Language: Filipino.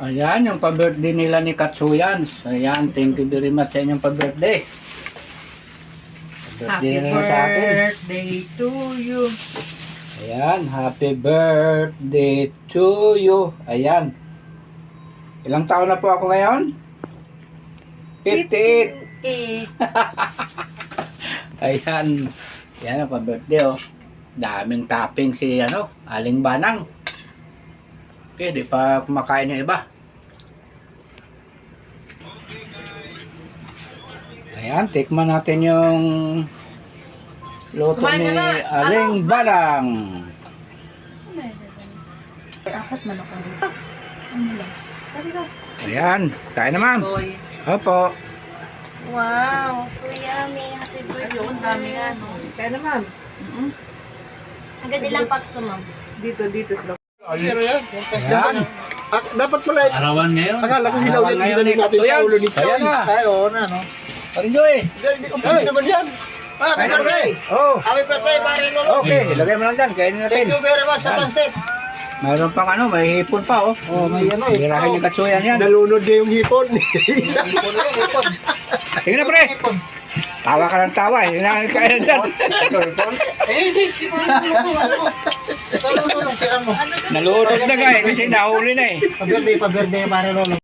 Ayan, yung pa-birthday nila ni Katsuyans. Ayan, thank you very much sa inyong pa-birthday. Happy Birthday na sa akin. birthday to you. Ayan, happy birthday to you. Ayan. Ilang taon na po ako ngayon? 58. Ayan. Ayan ang pa-birthday oh. Daming topping si Aling Banang. Okay, di pa kumakain yung iba. Ayan, tikman natin yung luto Kumain ni ka na. Aling Banang. Apat man ako dito. Ano lang? Sabi ka. Ayan, kain na ma'am. Boy. Opo. Wow, so yummy. Happy birthday, Ayun, sir. dami nga. No? Kaya naman. Hanggang ilang packs to, ma'am? Dito sila. Ayan. Dapat pala, Arawan ngayon. akala ko hilaw Arawan yung ngayon gilaw ni natin sa Katsuyans. ulo ni Ayan Choy. na. Ay, oo na, no? Parin Joy. Hindi ko pwede naman yan. Happy birthday! Oh, Happy birthday, Pare Lolo! okay. Ilagay mo lang dyan. Kainin natin. Thank you very much sa Yan. pansit. Mayroon pang may hipon pa oh. Oh, may ano eh. Birahin ni Katsuyan yan. Nalunod na yung hipon. Tingnan na pre. Tawa ka ng tawa eh. Hinangan ka yan dyan. Hindi, si Pare Lolo. Nalunod, tiyan mo. Nalunod na ka eh. Kasi nahuli na eh. Pa-birthday, Pare Lolo.